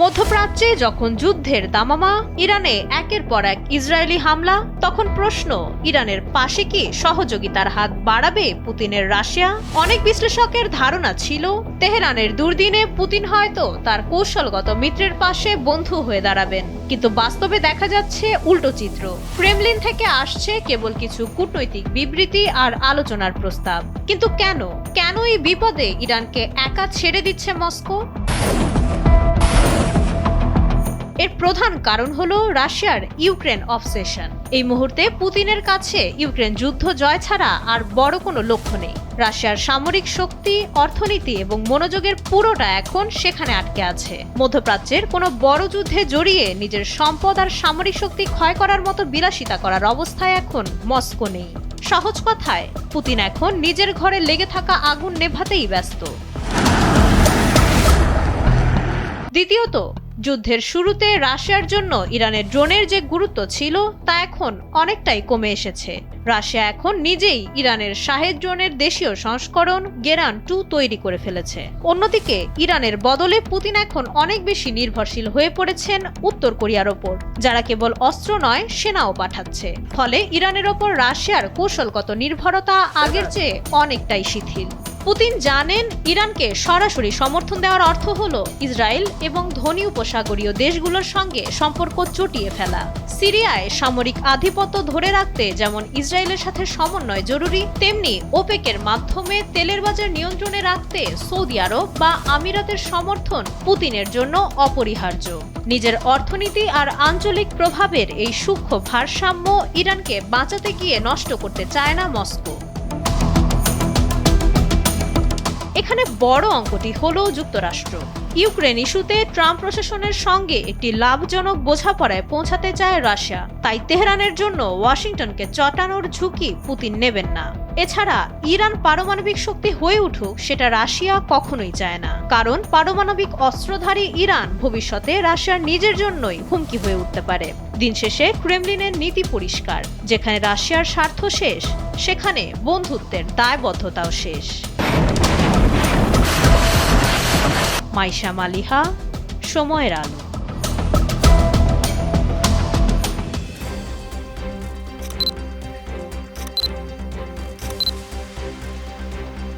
মধ্যপ্রাচ্যে যখন যুদ্ধের দামামা, ইরানে একের পর এক ইসরায়েলি হামলা, তখন প্রশ্ন, ইরানের পাশে কি সহযোগিতার হাত বাড়াবে পুতিনের রাশিয়া? অনেক বিশ্লেষকের ধারণা ছিল তেহরানের দুর্দিনে পুতিন হয়তো তার কৌশলগত মিত্রের পাশে বন্ধু হয়ে দাঁড়াবেন, কিন্তু বাস্তবে দেখা যাচ্ছে উল্টো চিত্র। ক্রেমলিন থেকে আসছে কেবল কিছু কূটনৈতিক বিবৃতি আর আলোচনার প্রস্তাব। কিন্তু কেন এই বিপদে ইরানকে একা ছেড়ে দিচ্ছে মস্কো? এর প্রধান কারণ হলো রাশিয়ার ইউক্রেন অবসেশন। এই মুহূর্তে পুতিনের কাছে ইউক্রেন যুদ্ধ জয় ছাড়া আর বড় কোনো লক্ষ্য নেই। রাশিয়ার সামরিক শক্তি, অর্থনীতি এবং মনোযোগের পুরোটা এখন সেখানে আটকে আছে। মধ্যপ্রাচ্যের কোনো বড় যুদ্ধে জড়িয়ে নিজের সম্পদ আর সামরিক শক্তি ক্ষয় করার মতো বিলাসিতা করার অবস্থায় এখন মস্কো নেই। সহজ কথায়, পুতিন এখন নিজের ঘরে লেগে থাকা আগুন নেভাতেই ব্যস্ত। দ্বিতীয়ত, যুদ্ধের শুরুতে রাশিয়ার জন্য ইরানের ড্রোনের যে গুরুত্ব ছিল তা এখন অনেকটাই কমে এসেছে। রাশিয়া এখন নিজেই ইরানের শাহেদ ড্রোনের দেশীয় সংস্করণ গেরান 2 তৈরি করে ফেলেছে। অন্যদিকে ইরানের বদলে পুতিন এখন অনেক বেশি নির্ভরশীল হয়ে পড়েছেন উত্তর কোরিয়ার ওপর, যারা কেবল অস্ত্র নয়, সেনাও পাঠাচ্ছে। ফলে ইরানের ওপর রাশিয়ার কৌশলগত নির্ভরতা আগের চেয়ে অনেকটাই শিথিল। পুতিন জানেন ইরানকে সরাসরি সমর্থন দেওয়ার অর্থ হলো ইসরায়েল এবং ধনী উপসাগরীয় দেশগুলোর সঙ্গে সম্পর্ক চটিয়ে ফেলা। সিরিয়ায় সামরিক আধিপত্য ধরে রাখতে যেমন ইসরায়েলের সাথে সমন্বয় জরুরি, তেমনি ওপেকের মাধ্যমে তেলের বাজার নিয়ন্ত্রণে রাখতে সৌদি আরব বা আমিরাতের সমর্থন পুতিনের জন্য অপরিহার্য। নিজের অর্থনীতি আর আঞ্চলিক প্রভাবের এই সূক্ষ্ম ভারসাম্য ইরানকে বাঁচাতে গিয়ে নষ্ট করতে চায় না মস্কো। এখানে বড় অঙ্কটি হলো যুক্তরাষ্ট্র। ইউক্রেন ইস্যুতে ট্রাম্প প্রশাসনের সঙ্গে একটি লাভজনক বোঝাপড়ায় পৌঁছাতে চায় রাশিয়া। তাই তেহরানের জন্য ওয়াশিংটনকে চটানোর ঝুঁকি পুতিন নেবেন না। এছাড়া ইরান পারমাণবিক শক্তি হয়ে উঠুক, সেটা রাশিয়া কখনোই চায় না। কারণ পারমাণবিক অস্ত্রধারী ইরান ভবিষ্যতে রাশিয়ার নিজের জন্যই হুমকি হয়ে উঠতে পারে। দিন শেষে ক্রেমলিনের নীতি পরিষ্কার, যেখানে রাশিয়ার স্বার্থ শেষ, সেখানে বন্ধুত্বের দায়বদ্ধতাও শেষ। মাইশা মালিহা, সময়ের আলো।